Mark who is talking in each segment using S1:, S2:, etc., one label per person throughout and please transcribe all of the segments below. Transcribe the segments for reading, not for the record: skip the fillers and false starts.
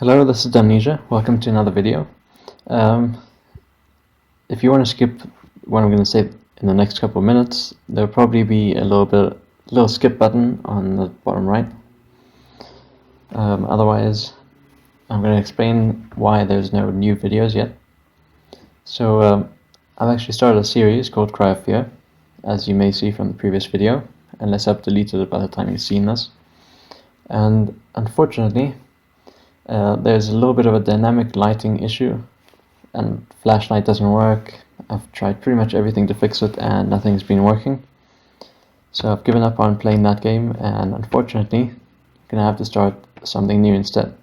S1: Hello, this is Damnesia. Welcome to another video. If you want to skip what I'm going to say in the next couple of minutes, there'll probably be a little skip button on the bottom right. Otherwise, I'm going to explain why there's no new videos yet. So, I've actually started a series called Cry of Fear, as you may see from the previous video, unless I've deleted it by the time you've seen this. And unfortunately, there's a little bit of a dynamic lighting issue, and flashlight doesn't work. I've tried pretty much everything to fix it and nothing's been working. So I've given up on playing that game, and unfortunately I'm gonna have to start something new instead.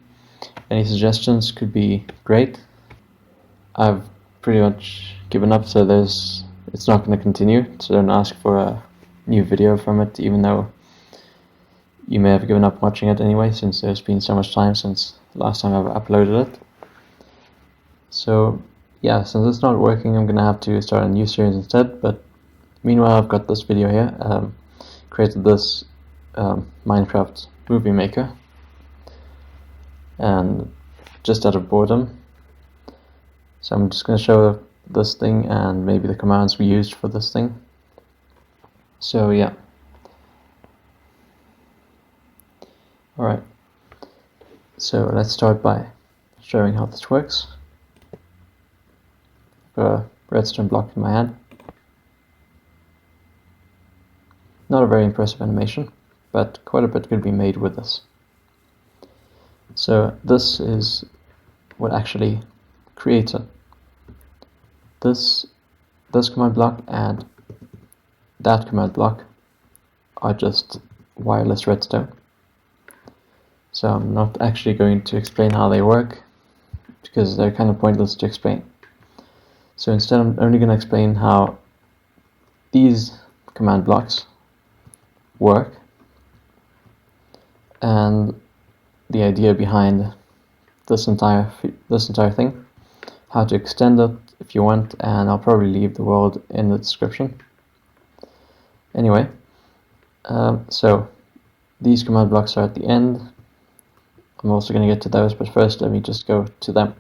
S1: Any suggestions could be great. I've pretty much given up, so it's not going to continue, so don't ask for a new video from it, even though you may have given up watching it anyway, since there's been so much time since the last time I've uploaded it. So yeah, since it's not working, I'm gonna have to start a new series instead. But meanwhile, I've got this video here. Created this Minecraft movie maker, and just out of boredom. So I'm just gonna show this thing and maybe the commands we used for this thing. So yeah. Alright, so let's start by showing how this works. I've got a redstone block in my hand. Not a very impressive animation, but quite a bit could be made with this. So this is what actually creates it. This command block and that command block are just wireless redstone. So I'm not actually going to explain how they work, because they're kind of pointless to explain. So instead I'm only going to explain how these command blocks work, and the idea behind this entire thing, how to extend it if you want, and I'll probably leave the world in the description. Anyway, so these command blocks are at the end. I'm also going to get to those, but first let me just go to them.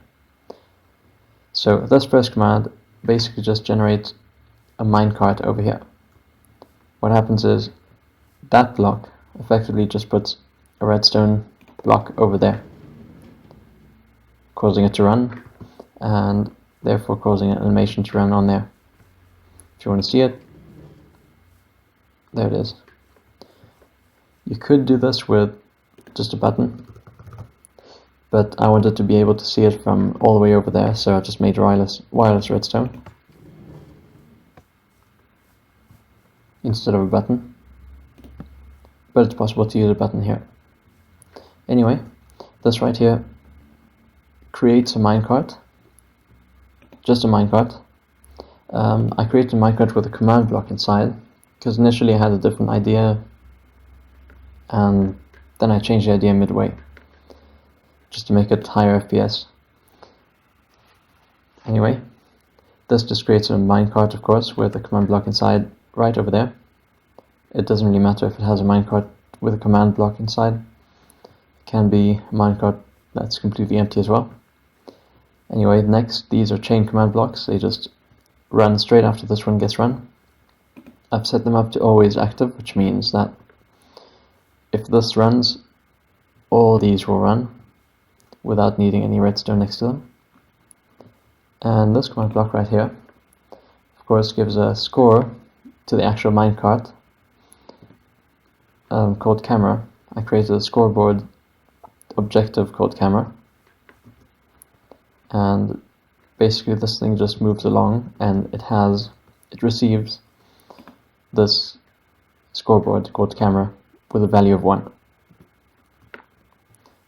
S1: So this first command basically just generates a minecart over here. What happens is that block effectively just puts a redstone block over there, causing it to run, and therefore causing an animation to run on there. If you want to see it, there it is. You could do this with just a button, but I wanted to be able to see it from all the way over there, so I just made wireless redstone instead of a button. But it's possible to use a button here. Anyway, this right here creates a minecart, just a minecart. I created a minecart with a command block inside, because initially I had a different idea, and then I changed the idea midway, just to make it higher FPS. Anyway, this just creates a minecart, of course, with a command block inside right over there. It doesn't really matter if it has a minecart with a command block inside. It can be a minecart that's completely empty as well. Anyway, next, these are chain command blocks. They just run straight after this one gets run. I've set them up to always active, which means that if this runs, all these will run without needing any redstone next to them. And this command block right here, of course, gives a score to the actual minecart called camera. I created a scoreboard objective called camera, and basically this thing just moves along, and it receives this scoreboard called camera with a value of 1.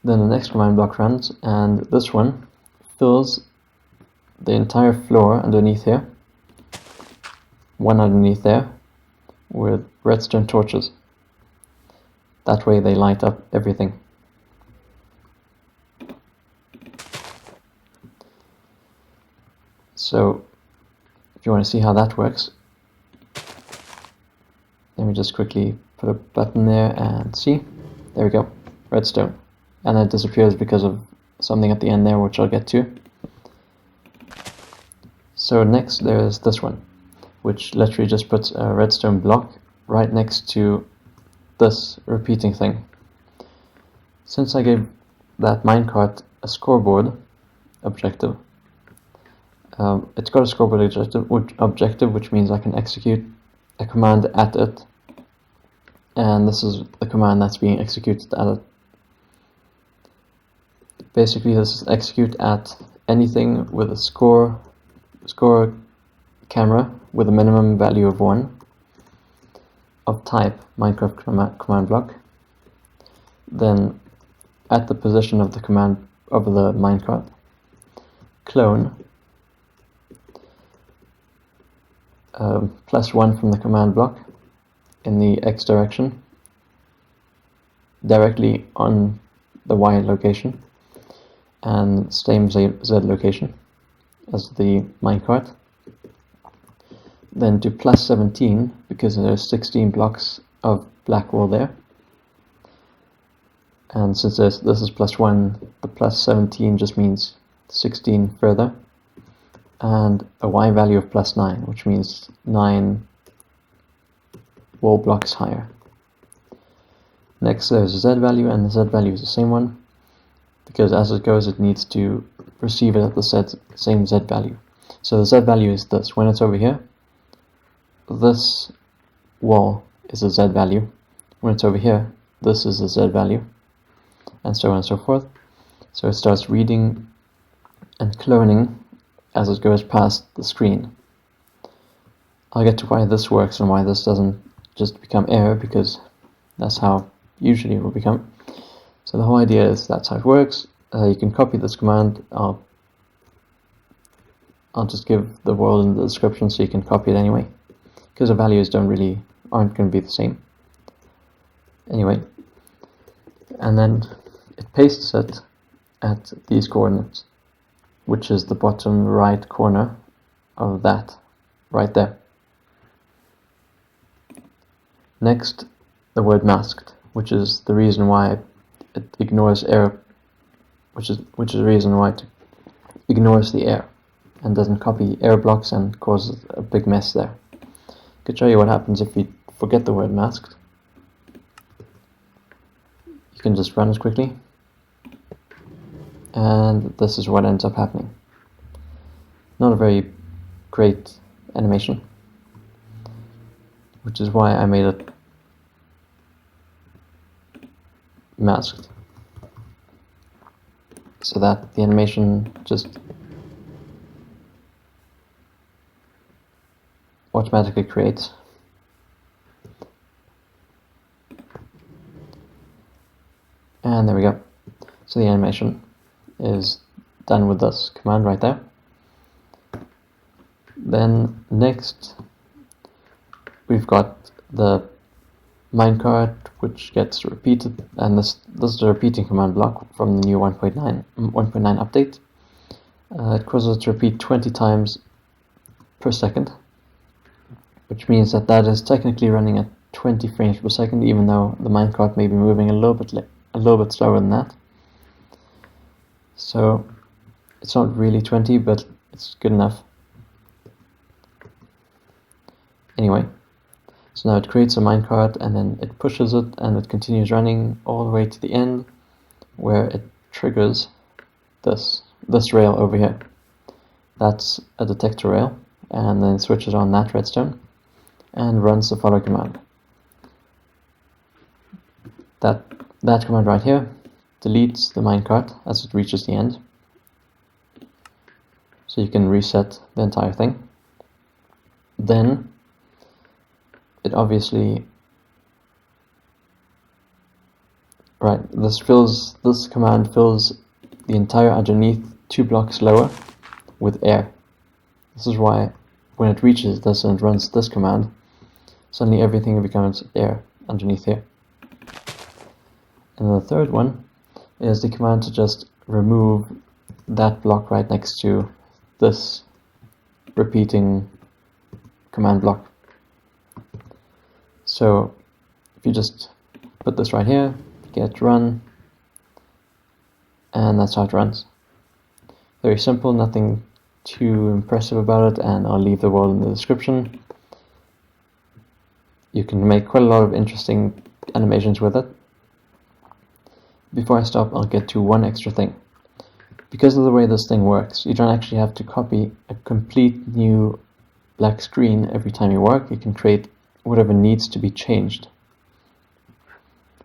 S1: Then the next command block runs, and this one fills the entire floor underneath here, one underneath there, with redstone torches. That way they light up everything. So if you want to see how that works, let me just quickly put a button there and see. There we go, redstone. And it disappears because of something at the end there, which I'll get to. So next there's this one, which literally just puts a redstone block right next to this repeating thing. Since I gave that minecart a scoreboard objective, it's got a scoreboard objective, which means I can execute a command at it, and this is the command that's being executed at it. Basically, this is execute at anything with a score camera with a minimum value of 1 of type Minecraft command block. Then at the position of the command of the minecart, clone +1 from the command block in the X direction directly on the Y location, and same Z location as the minecart. Then do +17 because there's 16 blocks of black wall there, and since this is +1, the +17 just means 16 further, and a Y value of +9, which means 9 wall blocks higher. Next there's a Z value, and the Z value is the same one, because as it goes it needs to receive it at the same Z value. So the Z value is this. When it's over here, this wall is a Z value. When it's over here, this is a Z value, and so on and so forth. So it starts reading and cloning as it goes past the screen. I'll get to why this works and why this doesn't just become error, because that's how usually it will become. So the whole idea is that's how it works. You can copy this command. I'll just give the world in the description so you can copy it anyway, because the values aren't going to be the same. Anyway, and then it pastes it at these coordinates, which is the bottom right corner of that right there. Next, the word masked, which is the reason why it ignores error, which is the reason why it ignores the error and doesn't copy error blocks and causes a big mess there. I could show you what happens if you forget the word masked. You can just run it quickly, and this is what ends up happening. Not a very great animation, which is why I made it masked, so that the animation just automatically creates. And there we go. So the animation is done with this command right there. Then next we've got the minecart, which gets repeated, and this is a repeating command block from the new 1.9 update. It causes it to repeat 20 times per second, which means that is technically running at 20 frames per second, even though the minecart may be moving a little bit slower than that. So it's not really 20, but it's good enough. Anyway, so now it creates a minecart, and then it pushes it, and it continues running all the way to the end, where it triggers this rail over here. That's a detector rail, and then it switches on that redstone and runs the follow command. That command right here deletes the minecart as it reaches the end, so you can reset the entire thing. Then it obviously, this command fills the entire underneath 2 blocks lower with air. This is why when it reaches this and it runs this command, suddenly everything becomes air underneath here. And the third one is the command to just remove that block right next to this repeating command block. So if you just put this right here, get run, and that's how it runs. Very simple, nothing too impressive about it, and I'll leave the world in the description. You can make quite a lot of interesting animations with it. Before I stop, I'll get to one extra thing. Because of the way this thing works, you don't actually have to copy a complete new black screen every time you work. You can create whatever needs to be changed.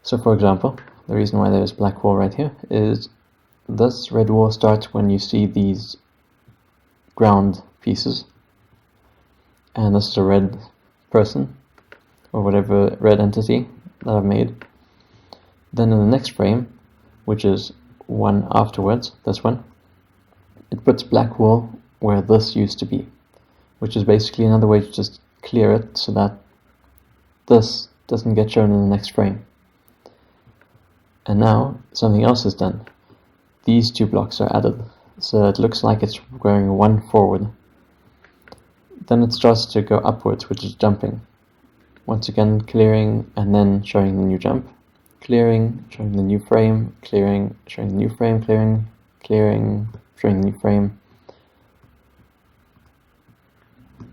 S1: So for example, the reason why there's a black wall right here is this red wall starts when you see these ground pieces, and this is a red person or whatever red entity that I've made. Then in the next frame, which is one afterwards, this one, it puts black wall where this used to be, which is basically another way to just clear it so that this doesn't get shown in the next frame. And now something else is done. These two blocks are added, so it looks like it's going one forward. Then it starts to go upwards, which is jumping. Once again clearing and then showing the new jump. Clearing, showing the new frame, clearing, showing the new frame, clearing, clearing, showing the new frame.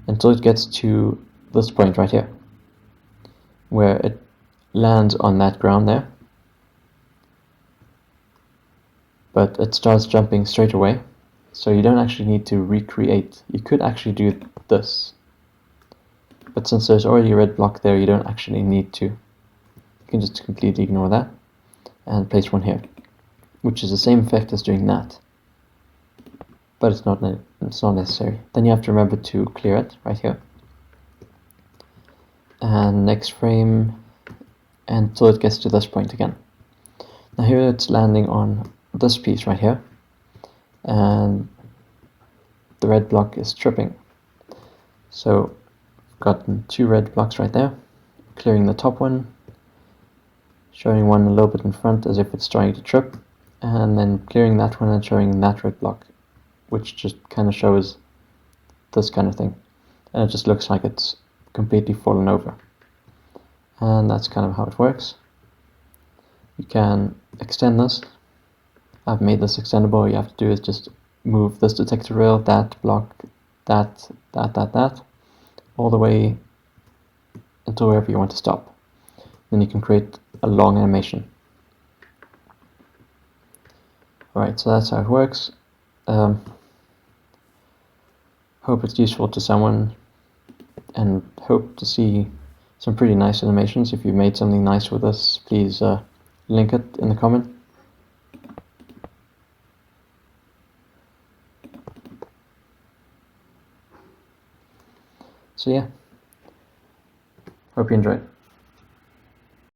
S1: Until it gets to this point right here, where it lands on that ground there. But it starts jumping straight away, so you don't actually need to recreate. You could actually do this, but since there's already a red block there, you don't actually need to. You can just completely ignore that and place one here, which is the same effect as doing that, but it's not necessary. Then you have to remember to clear it right here, and next frame until it gets to this point again. Now here it's landing on this piece right here, and the red block is tripping. So I've got two red blocks right there, clearing the top one, showing one a little bit in front as if it's trying to trip, and then clearing that one and showing that red block, which just kind of shows this kind of thing, and it just looks like it's completely fallen over. And that's kind of how it works. You can extend this. I've made this extendable. All you have to do is just move this detector rail, that block, that, all the way until wherever you want to stop. Then you can create a long animation. Alright, so that's how it works. Hope it's useful to someone, and hope to see some pretty nice animations. If you've made something nice with this, please link it in the comment. So yeah, hope you enjoyed.